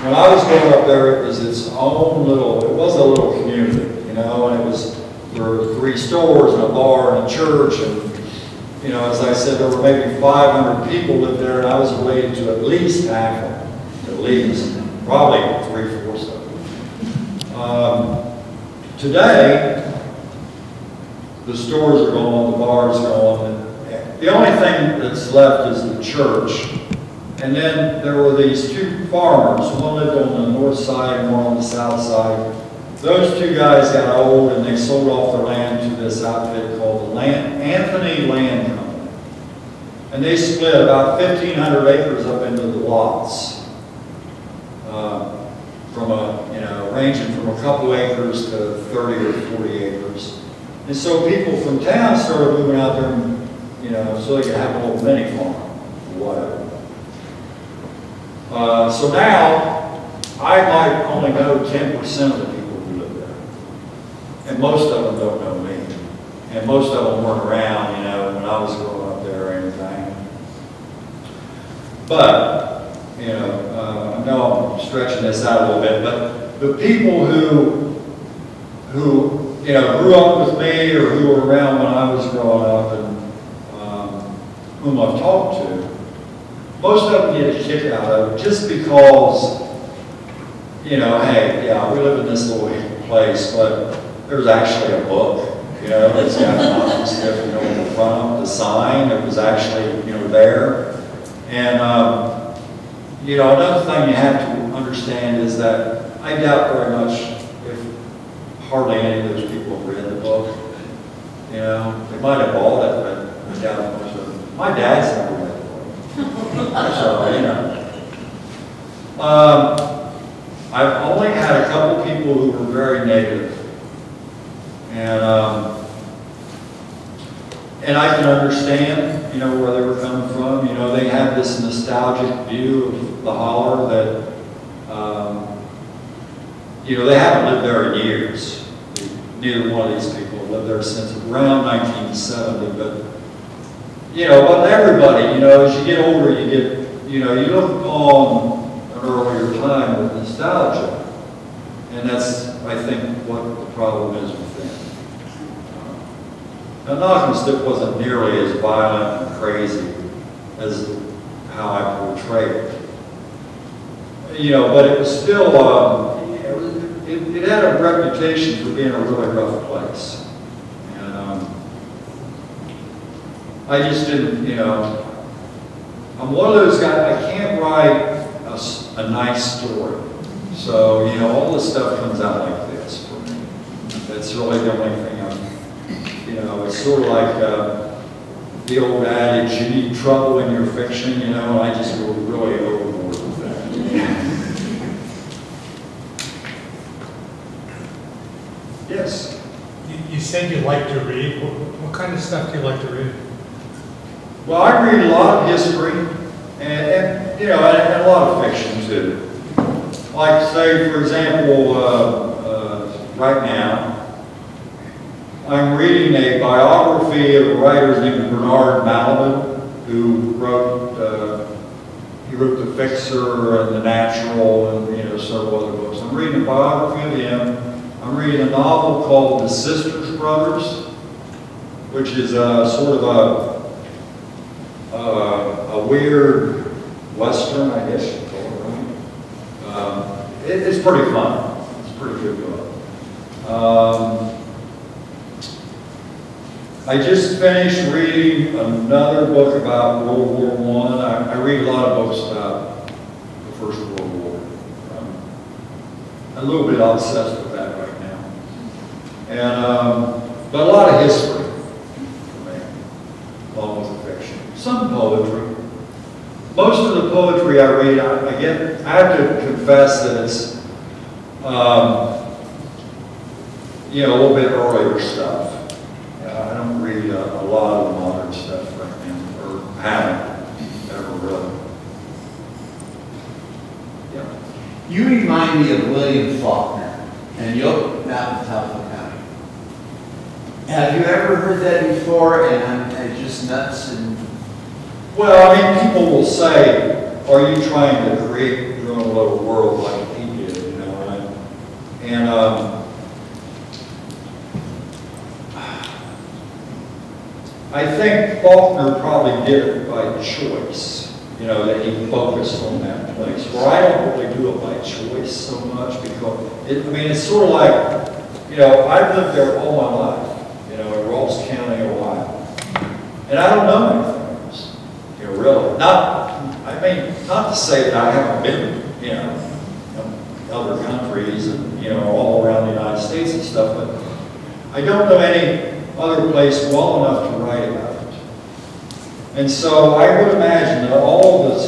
When I was growing up there, it was its own little, it was a little community, you know, and there were 3 stores and a bar and a church, and, you know, as I said, there were maybe 500 people lived there, and I was related to at least half of them, at least, probably 3/4 of them. Today, the stores are gone, the bars are gone. The only thing that's left is the church. And then there were these 2 farmers. One lived on the north side and one on the south side. Those 2 guys got old and they sold off their land to this outfit called the Anthony Land Company. And they split about 1,500 acres up into the lots. Ranging from a couple acres to 30 or 40 acres. And so people from town started moving out there, and, you know, so they could have a little mini farm or whatever. So now, I might only know 10% of the people who live there. And most of them don't know me. And most of them weren't around, you know, when I was growing up there or anything. But, you know, I know I'm stretching this out a little bit, but the people who you know, grew up with me or who were around when I was growing up and whom I've talked to, most of them get a kick out of it just because, you know, hey, yeah, we live in this little place, but there's actually a book, you know, that's got Knockemstiff, you know, in the front of the sign that was actually, you know, there. And, you know, another thing you have to understand is that I doubt very much if hardly any of those people have read the book. You know, they might have bought it, but I doubt most of them. My dad's never read the book. So, you know. I've only had a couple people who were very negative. And I can understand, you know, where they were coming from. You know, they have this nostalgic view of the holler that, you know, they haven't lived there in years. Neither one of these people have lived there since around 1970. But, you know, but everybody, you know, as you get older, you get, you know, you look upon an earlier time with nostalgia. And that's, I think, what the problem is with them. Now, Knockemstiff wasn't nearly as violent and crazy as how I portrayed it. You know, but it was still, it had a reputation for being a really rough place. And I just didn't, you know, I'm one of those guys, I can't write a nice story. So, you know, all this stuff comes out like this for me. That's really the only thing you know, it's sort of like the old adage, you need trouble in your fiction, you know, and I just go really overboard with that. Yes? You said you like to read. What kind of stuff do you like to read? Well, I read a lot of history, and you know, and a lot of fiction too. Like, say, for example, right now, I'm reading a biography of a writer named Bernard Malamud, who wrote, he wrote The Fixer and The Natural and, you know, several other books. I'm reading a biography of him. I'm reading a novel called The Sisters Brothers, which is sort of a weird Western, I guess you'd call it, right? It's pretty fun. It's a pretty good book. I just finished reading another book about World War I. I read a lot of books about the First World War. I'm a little bit obsessed with that right now. And, but a lot of history for me, along with the fiction. Some poetry. Most of the poetry I read, I have to confess that it's, you know, a little bit earlier stuff. I don't read a lot of the modern stuff right now, or haven't ever really. Yeah. You remind me of William Faulkner, and you're not in Tupelo County. Have you ever heard that before? And it's just nuts. And well, I mean, people will say, "Are you trying to create your own little world like he did?" You know, and I think Faulkner probably did it by choice, you know, that he focused on that place. Where I don't really do it by choice so much because, I mean, it's sort of like, you know, I've lived there all my life, you know, in Ross County, Ohio. And I don't know anything else, you know, really. I mean, not to say that I haven't been, you know, other countries and, you know, all around the United States and stuff, but I don't know any other place well enough to write about it. And so I would imagine that all of this,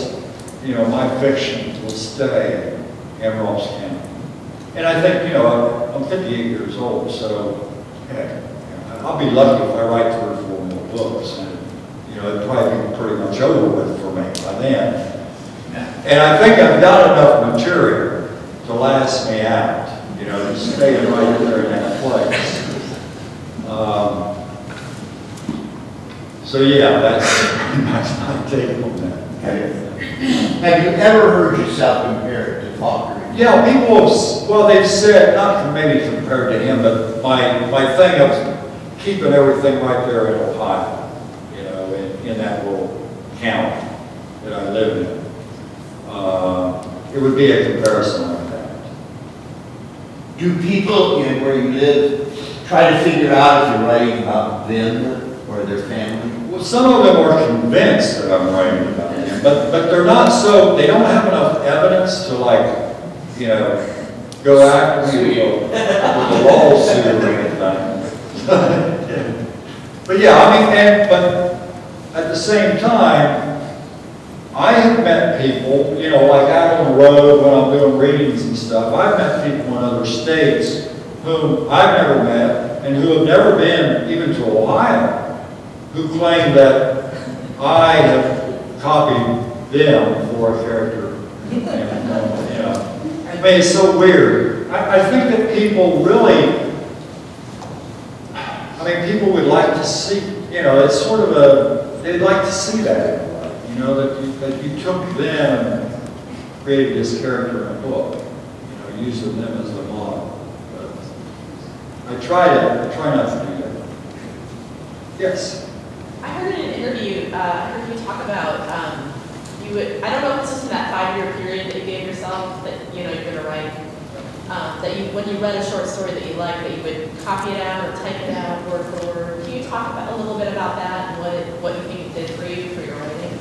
you know, my fiction will stay in Ross County. And I think, you know, I'm 58 years old, so heck, I'll be lucky if I write 3 or 4 more books. And, you know, it'd probably be pretty much over with for me by then. And I think I've got enough material to last me out, you know, to stay right there in that place. So yeah, that's my take on that. have you ever heard yourself compared to Faulkner? Yeah, people have, well, they've said, not maybe compared to him, but my thing of keeping everything right there in Ohio, you know, in that little county that I live in. It would be a comparison like that. Do people in where you live try to figure out if you're writing about them or their family? Well, some of them are convinced that I'm writing about them, but they're not so, they don't have enough evidence to, like, you know, go after me with a lawsuit or anything. But yeah, I mean, but at the same time, I have met people, you know, like out on the road when I'm doing readings and stuff, I've met people in other states whom I've never met and who have never been even to Ohio, who claim that I have copied them for a character. And, you know, I mean, it's so weird. I think that people really, I mean, people would like to see, you know, it's sort of a, they'd like to see that, you know, that you took them and created this character in a book, you know, using them as a model. But I try not to do that. Yes? I heard in an interview, I heard you talk about, you would, I don't know if it's just in that 5-year period that you gave yourself, that, you know, you're gonna write, that you, when you read a short story that you liked, that you would copy it out or type it out word for word. Can you talk about a little bit about that and what you think it did for you, for your writing?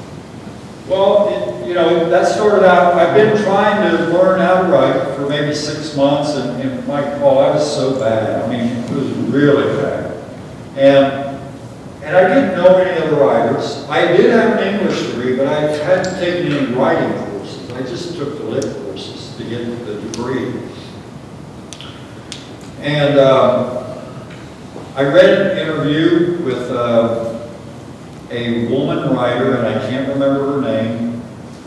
Well, you know, that started out, I've been trying to learn how to write for maybe 6 months, and my, oh, I was so bad. I mean, it was really bad. And I didn't know any other writers. I did have an English degree, but I hadn't taken any writing courses. I just took the lit courses to get the degree. And I read an interview with a woman writer, and I can't remember her name,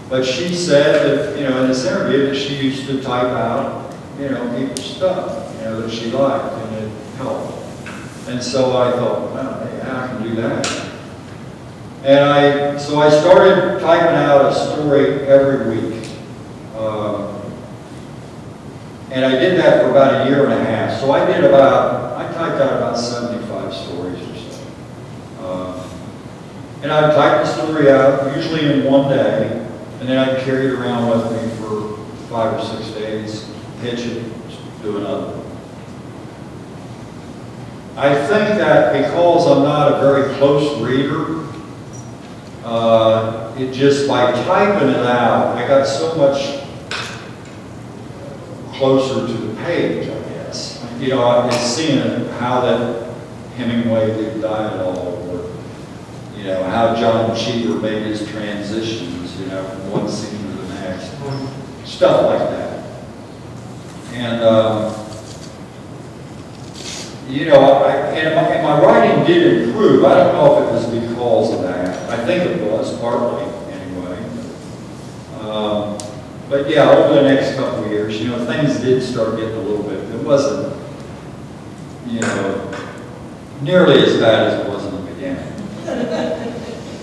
but she said that, you know, in this interview that she used to type out, you know, people's stuff, you know, that she liked, and it helped. And so I thought, well, yeah, I can do that. And so I started typing out a story every week. And I did that for about 1.5 years. So I typed out about 75 stories or so. And I would type the story out, usually in one day, and then I'd carry it around with me for 5 or 6 days, pitch it, do another one. I think that because I'm not a very close reader, it just by typing it out, I got so much closer to the page, I guess. You know, I've been seeing how that Hemingway did dialogue, or, you know, how John Cheever made his transitions, you know, from one scene to the next. Stuff like that. And, you know, and my writing did improve. I don't know if it was because of that. I think it was, partly, anyway. But yeah, over the next couple of years, you know, things did start getting a little bit, it wasn't, you know, nearly as bad as it was in the beginning.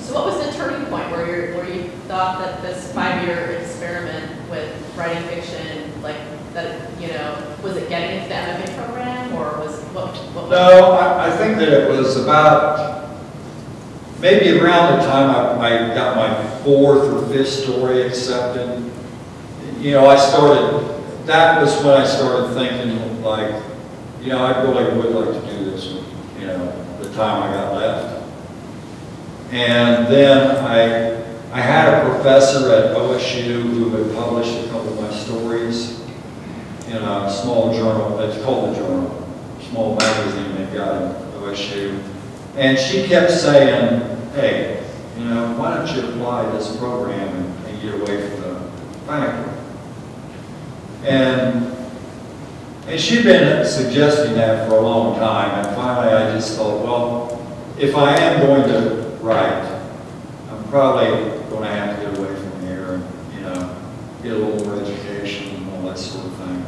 So what was the turning point where you thought that this 5-year experiment with writing fiction, like, that, you know, was it getting into the MFA program, or was what No, I think that it was about maybe around the time I got my 4th or 5th story accepted. You know, that was when I started thinking, like, you know, I really would like to do this with, you know, the time I got left. And then I had a professor at OSU who had published a couple of my stories in a small journal, it's called The Journal, small magazine they've got at OSU. And she kept saying, hey, you know, why don't you apply this program and get away from the faculty? And she'd been suggesting that for a long time, and finally I just thought, well, if I am going to write, I'm probably going to have to get away from here and, you know, get a little more education and all that sort of thing.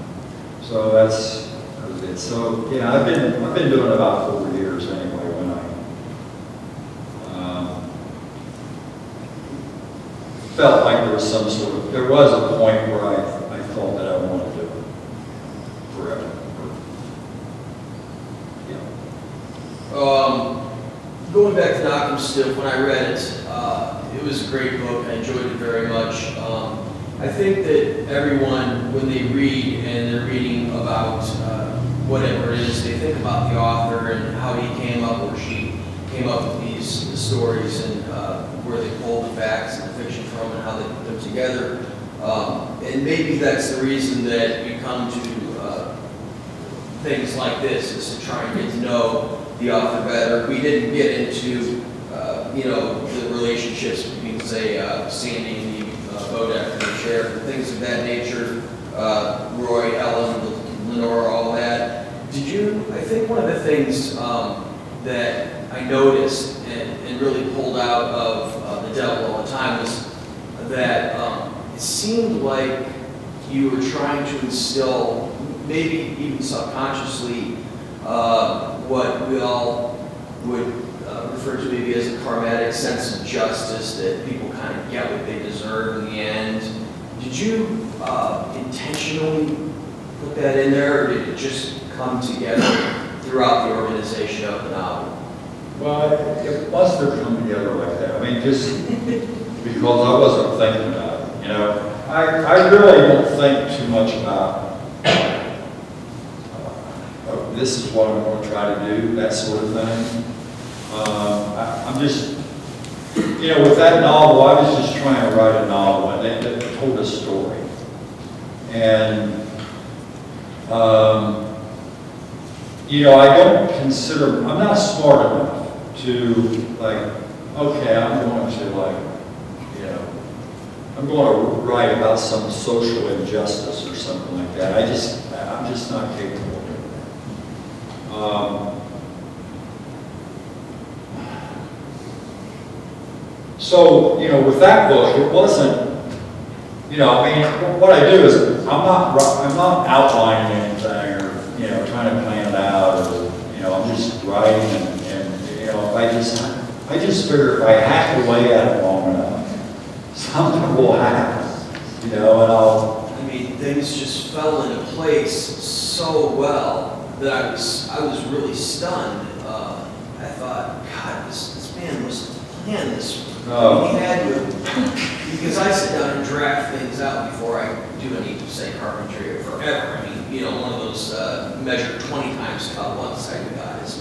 So that was it. So yeah, I've been doing it about 4 years anyway. When I felt like there was a point where I thought that I wanted to do it forever. Yeah. Going back to Knockemstiff, when I read it, it was a great book. I enjoyed it very much. I think that everyone, when they read and they're reading about whatever it is, they think about the author and how he came up or she came up with these stories and where they pulled the facts and the fiction from and how they put them together. And maybe that's the reason that we come to things like this, is to try and get to know the author better. We didn't get into, you know, the relationships between, say, Sandy and the boat after the sheriff and things of that nature, Roy, Ellen, Lenore, all that. Did you, I think one of the things that I noticed and really pulled out of The Devil All the Time was that it seemed like you were trying to instill, maybe even subconsciously, what we all would refer to maybe as a karmatic sense of justice, that people kind of get what they deserve in the end. Did you intentionally put that in there, or did it just come together throughout the organization of the novel. Well, it must have come together like that. I mean, just because I wasn't thinking about it, you know. I really don't think too much about, this is what I'm going to try to do, that sort of thing. I'm just, you know, with that novel, I was just trying to write a novel that told a story. And, you know, I don't consider, I'm not smart enough to, like, okay, I'm going to, like, you know, I'm going to write about some social injustice or something like that. I'm just not capable of doing that. So, you know, with that book, it wasn't, you know, I mean, what I do is I'm not outlining anything or, you know, trying to plan it out or, you know, I'm just writing and you know, I just figure if I hack away at it long enough, something will happen, you know, and I mean, things just fell into place so well that I was really stunned. I thought, God, this man must have planned this. He had to, because I sit down and draft things out before I do any, say, carpentry or forever. I mean, you know, one of those measure 20 times cut once type of guys,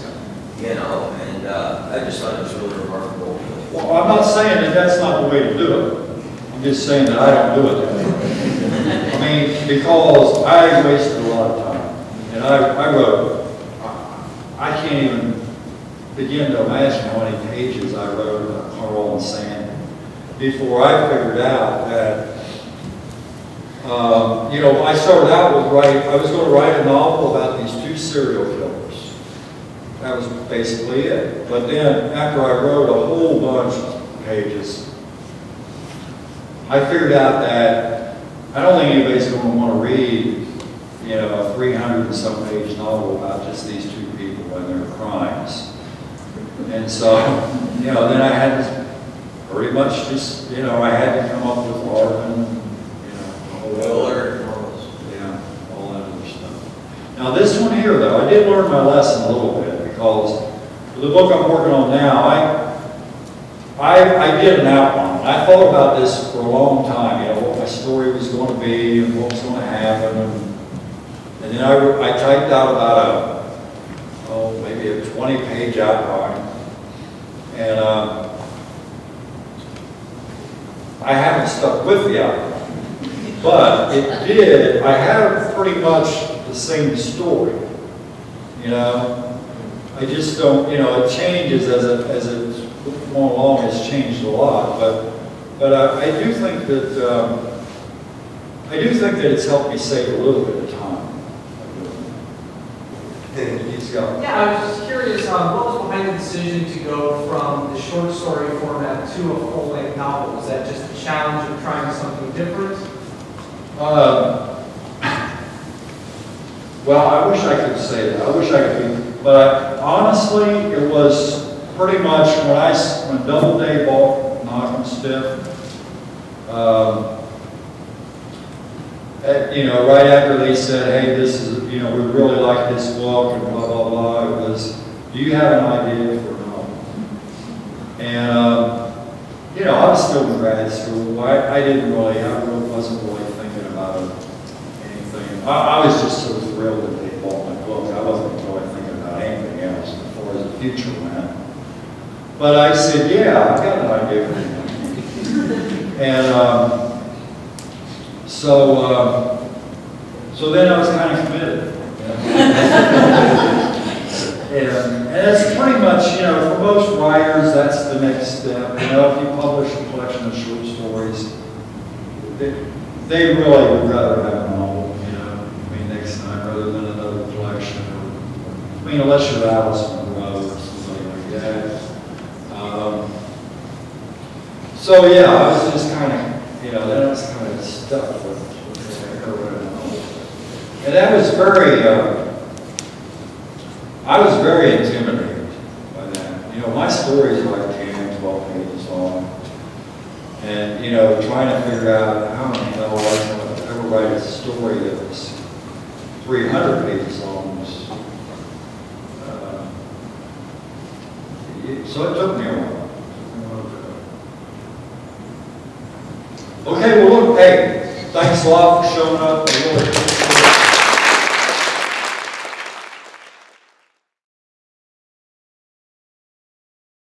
you know, and I just thought it was really remarkable. well, I'm not saying that that's not the way to do it. I'm just saying that I don't do it that way. I mean, because I wasted a lot of time. And I wrote, I can't even begin to imagine how many pages I wrote about Carl and Sandy before I figured out that, you know, I started out with I was going to write a novel about these two serial killers. That was basically it. But then after I wrote a whole bunch of pages, I figured out that I don't think anybody's going to want to read, you know, a 300 and some page novel about just these two people and their crimes. And so, you know, then I had to pretty much just, you know, I had to come up with Marvin, you know, all that other stuff. Now this one here, though, I did learn my lesson a little bit because the book I'm working on now, I did an outline. I thought about this for a long time, you know, what my story was going to be and what was going to happen. And then I typed out about maybe a 20-page outline. And I haven't stuck with the outline, but it did. I have pretty much the same story, you know. I just don't, you know, it changes as it's going along. It's changed a lot, but I do think that it's helped me save a little bit of time. Yeah, I was just curious, what was behind the decision to go from the short story format to a full-length novel? Was that just the challenge of trying something different? Well, I wish I could say that. I wish I could, but honestly, it was pretty much when Doubleday bought Knockemstiff. You know, right after they said, hey, this is, you know, we really like this book and blah, blah, blah, it was, do you have an idea for a novel? And, you know, I was still in grad school. I wasn't really thinking about anything. I was just so thrilled that they bought my book. I wasn't really thinking about anything else as far as the future went. But I said, yeah, I've got an idea for you. And, so then I was kind of committed. And it's pretty much, you know, for most writers, that's the next step. You know, if you publish a collection of short stories, they really would rather have a novel, you know, I mean, next time rather than another collection. I mean, unless you're Alice Munro or somebody like that. So yeah, I was just kind of, you know, then I was kind of stuck with her. And that was I was very intimidated by that. You know, my stories are like 10, 12 pages long. And, you know, trying to figure out how in the hell I was going to ever write a story that was 300 pages long So it took me a while. Okay, well, look, hey, thanks a lot for showing up.